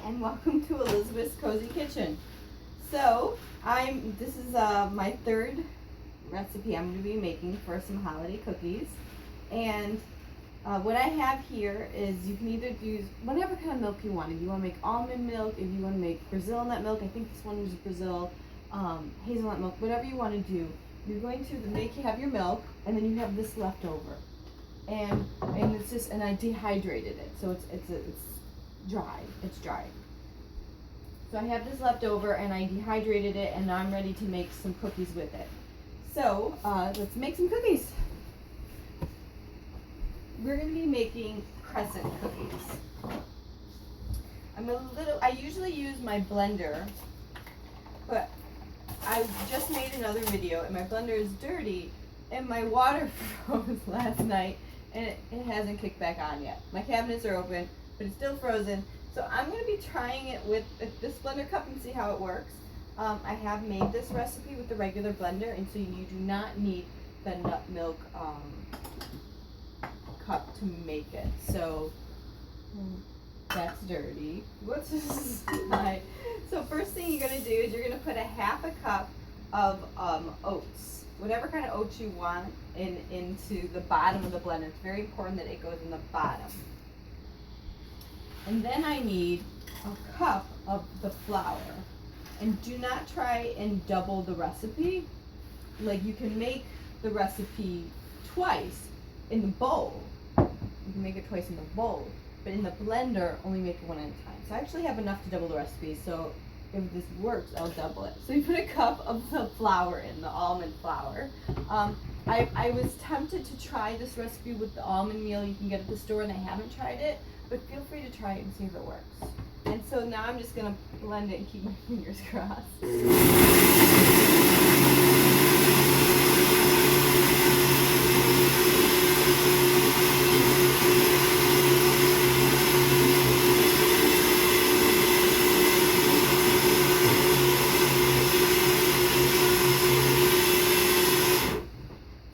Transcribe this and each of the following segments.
and welcome to Elizabeth's Cozy Kitchen. So, this is my third recipe I'm going to be making for some holiday cookies. And what I have here is you can either use whatever kind of milk you want. If you want to make almond milk, if you want to make Brazil nut milk, I think this one is Brazil, hazelnut milk, whatever you want to do. You're going to have your milk, and then you have this left over. And it's just, and I dehydrated it, so it's dry. It's dry. So I have this left over, and I dehydrated it, and now I'm ready to make some cookies with it. So let's make some cookies. We're going to be making crescent cookies. I usually use my blender, but I just made another video, and my blender is dirty, and my water froze last night, and it hasn't kicked back on yet. My cabinets are open, but it's still frozen. So I'm going to be trying it with this blender cup and see how it works. I have made this recipe with the regular blender, and so you do not need the nut milk cup to make it. So that's dirty. What's this? So first thing you're going to do is you're going to put a half a cup of oats, whatever kind of oats you want, into the bottom of the blender. It's very important that it goes in the bottom. And then I need a cup of the flour. And do not try and double the recipe. Like, you can make the recipe twice in the bowl. You can make it twice in the bowl. But in the blender, only make it one at a time. So I actually have enough to double the recipe. So if this works, I'll double it. So you put a cup of the flour in, the almond flour. I was tempted to try this recipe with the almond meal you can get at the store, and I haven't tried it. But feel free to try it and see if it works. And so now I'm just going to blend it and keep my fingers crossed.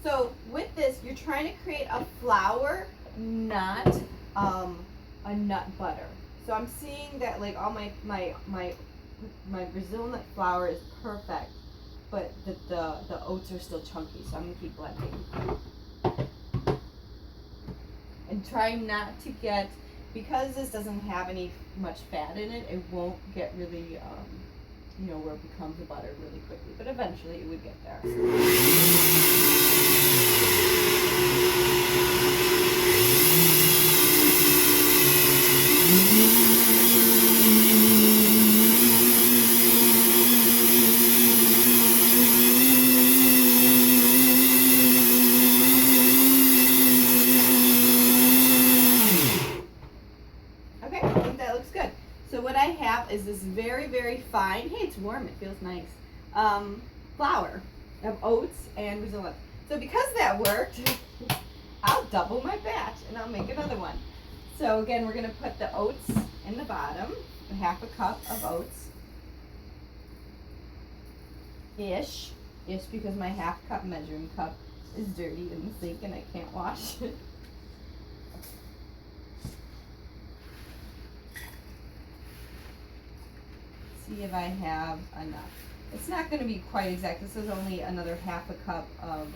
So with this, you're trying to create a flour, not a nut butter. So I'm seeing that, like, all my Brazil nut flour is perfect, but the oats are still chunky, so I'm gonna keep blending. And try not to get, because this doesn't have much fat in it, it won't get really, where it becomes a butter really quickly, but eventually it would get there. So what I have is this very, very fine, hey, it's warm, it feels nice, flour of oats and Brazil nuts. So because that worked, I'll double my batch and I'll make another one. So again, we're going to put the oats in the bottom, half a cup of oats. Ish, because my half cup measuring cup is dirty in the sink and I can't wash it. See if I have enough. It's not going to be quite exact. This is only another half a cup of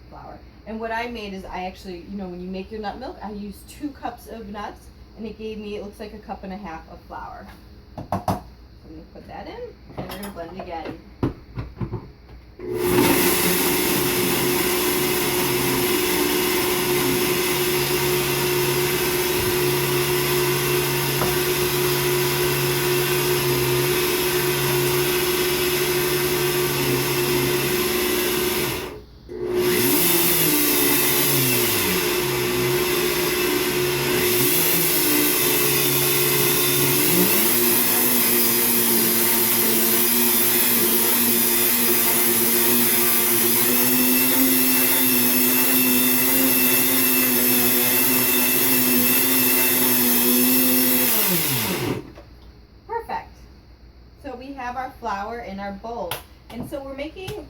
flour. And what I made is I actually, when you make your nut milk, I used 2 cups of nuts, and it gave me, it looks like a cup and a half of flour. So I'm going to put that in, and we're going to blend again. Have our flour in our bowl, and so we're making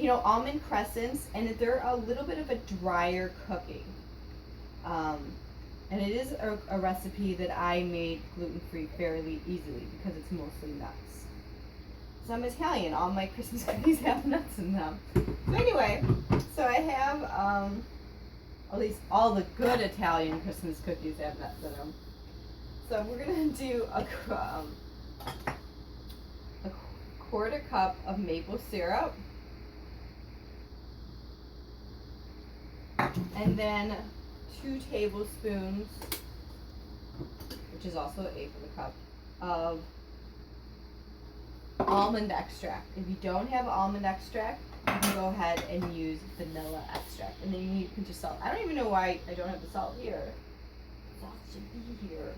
almond crescents, and they're a little bit of a drier cookie, And it is a recipe that I made gluten-free fairly easily because it's mostly nuts. So I'm Italian. All my Christmas cookies have nuts in them. So anyway, so I have, at least all the good Italian Christmas cookies have nuts in them. So we're going to do a quarter cup of maple syrup. And then 2 tablespoons, which is also 1/8 of a cup, of almond extract. If you don't have almond extract, you can go ahead and use vanilla extract. And then you need a pinch of salt. I don't even know why I don't have the salt here. Salt should be here.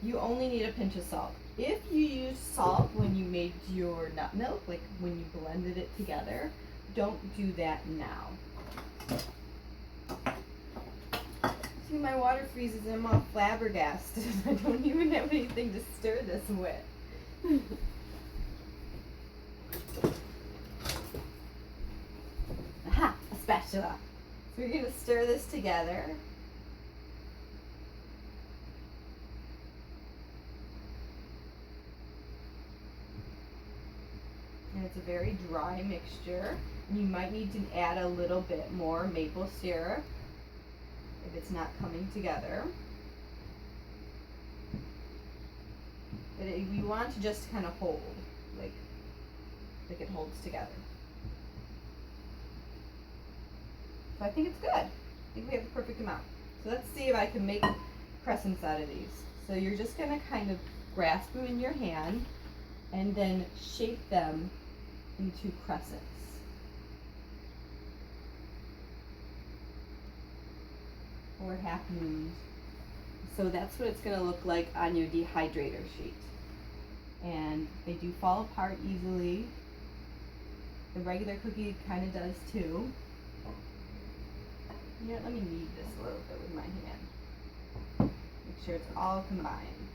You only need a pinch of salt. If you use salt when you made your nut milk, like when you blended it together, don't do that now. See, my water freezes and I'm all flabbergasted. I don't even have anything to stir this with. Aha, a spatula. So we're going to stir this together. And it's a very dry mixture. You might need to add a little bit more maple syrup if it's not coming together. But you want to just kind of hold, like it holds together. So I think it's good. I think we have the perfect amount. So let's see if I can make crescents out of these. So you're just going to kind of grasp them in your hand and then shape them into crescents. Or half moons. So that's what it's going to look like on your dehydrator sheet. And they do fall apart easily. The regular cookie kind of does too. Here, let me knead this a little bit with my hand. Make sure it's all combined.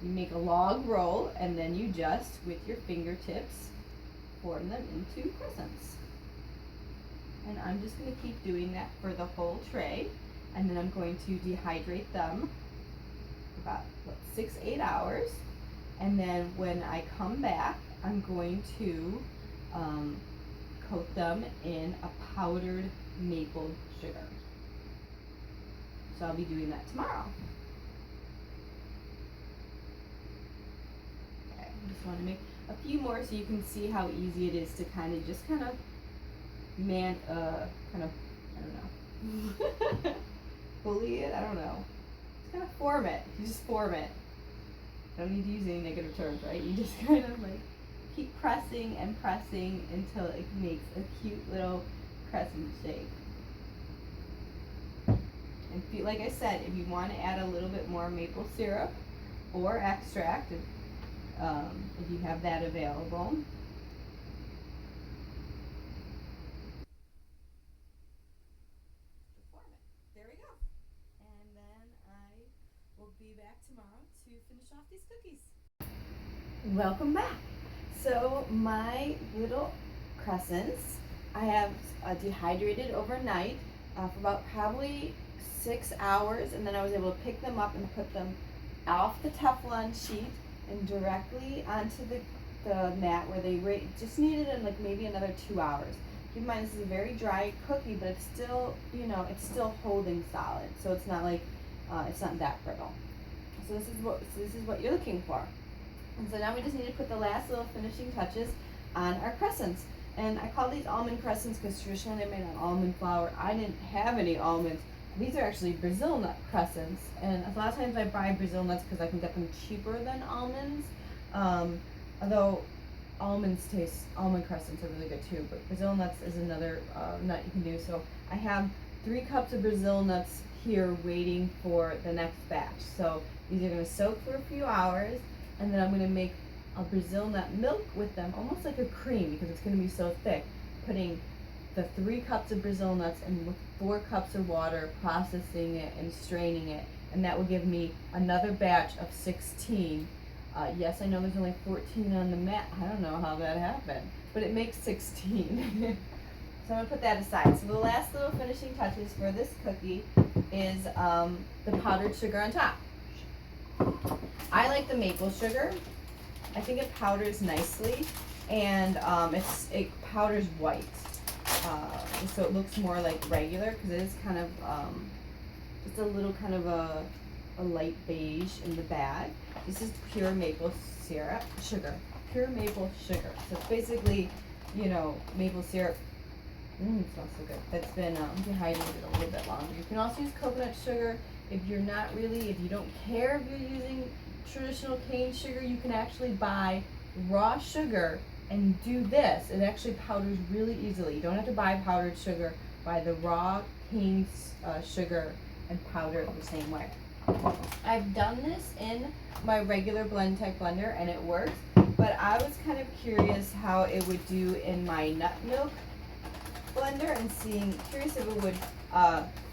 You make a log roll and then you just, with your fingertips, form them into crescents. And I'm just going to keep doing that for the whole tray. And then I'm going to dehydrate them about 6-8 hours. And then when I come back, I'm going to coat them in a powdered maple sugar. So I'll be doing that tomorrow. I just want to make a few more so you can see how easy it is to kind of I don't know, bully it, I don't know. Just kind of form it. You just form it. Don't need to use any negative terms, right? You just kind of like keep pressing and pressing until it makes a cute little crescent shape. And like I said, if you want to add a little bit more maple syrup or extract, if you have that available. There we go. And then I will be back tomorrow to finish off these cookies. Welcome back. So my little crescents, I have dehydrated overnight for about probably 6 hours, and then I was able to pick them up and put them off the Teflon sheet and directly onto the mat where they just needed in like maybe another 2 hours. Keep in mind this is a very dry cookie, but it's still, it's still holding solid, so it's not like it's not that brittle. So this is what you're looking for. And so now we just need to put the last little finishing touches on our crescents. And I call these almond crescents because traditionally they're made on almond flour. I didn't have any almonds. These are actually Brazil nut crescents, and a lot of times I buy Brazil nuts because I can get them cheaper than almonds. Although almond crescents are really good too, but Brazil nuts is another nut you can do. So I have 3 cups of Brazil nuts here waiting for the next batch. So these are going to soak for a few hours, and then I'm going to make a Brazil nut milk with them, almost like a cream because it's going to be so thick. Putting the 3 cups of Brazil nuts and with 4 cups of water, processing it and straining it, and that will give me another batch of 16 Yes, I know there's only 14 on the mat. I don't know how that happened, but it makes 16. So I'm gonna put that aside. So the last little finishing touches for this cookie is the powdered sugar on top. I like the maple sugar. I think it powders nicely, and it powders white, so it looks more like regular because it is kind of just a little kind of a light beige in the bag. This is pure maple sugar, pure maple sugar. So it's basically, you know, maple syrup. It smells so good. That's been dehydrated a little bit longer. You can also use coconut sugar if you don't care if you're using traditional cane sugar. You can actually buy raw sugar and do this. It actually powders really easily. You don't have to buy powdered sugar. Buy the raw cane sugar and powder it the same way. I've done this in my regular BlendTech blender and it works, but I was kind of curious how it would do in my nut milk blender and curious if it would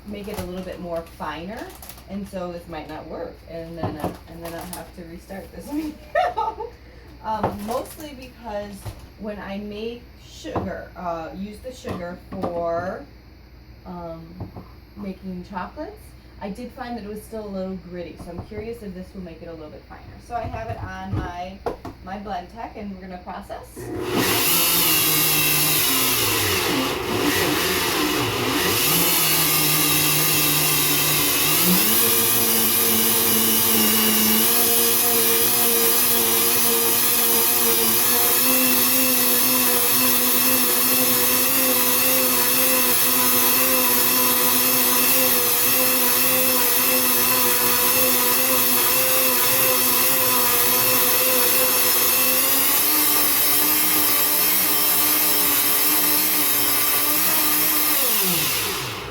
make it a little bit more finer, and so this might not work, and then I'll have to restart this video. Mostly because when I make sugar, use the sugar for making chocolates, I did find that it was still a little gritty, so I'm curious if this will make it a little bit finer. So I have it on my BlendTech, and we're gonna process.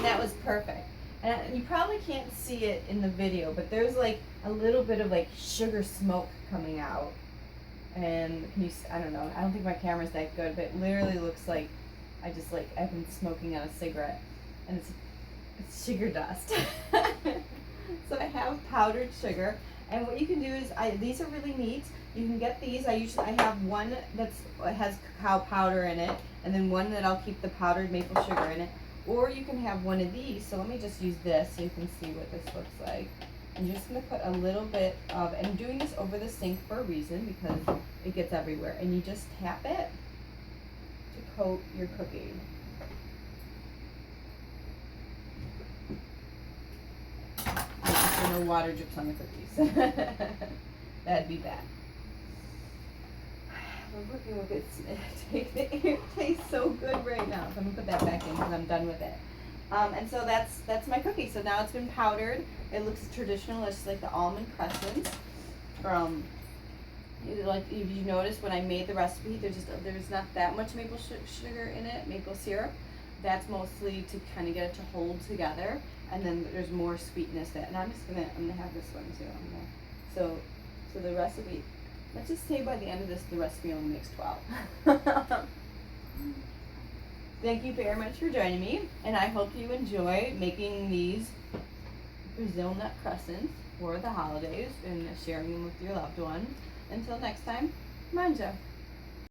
That was perfect. And you probably can't see it in the video, but there's like a little bit of like sugar smoke coming out. And I don't know, I don't think my camera's that good, but it literally looks like I've been smoking on a cigarette, and it's sugar dust. So I have powdered sugar, and what you can do is, these are really neat. You can get these. I have one that has cacao powder in it, and then one that I'll keep the powdered maple sugar in it. Or you can have one of these. So let me just use this so you can see what this looks like. I'm just going to put a little bit of, and I'm doing this over the sink for a reason because it gets everywhere. And you just tap it to coat your cookie. So no water drips on the cookies. That'd be bad. We're working with it. It tastes so good right now. So I'm gonna put that back in because I'm done with it. And so that's my cookie. So now it's been powdered. It looks traditional. It's like the Almond Crescents. Like if you notice when I made the recipe, there's not that much maple sugar in it, maple syrup. That's mostly to kind of get it to hold together, and then there's more sweetness there. And I'm gonna have this one too. So the recipe. Let's just say by the end of this, the recipe only makes 12. Thank you very much for joining me, and I hope you enjoy making these Brazil nut crescents for the holidays and sharing them with your loved one. Until next time, manja.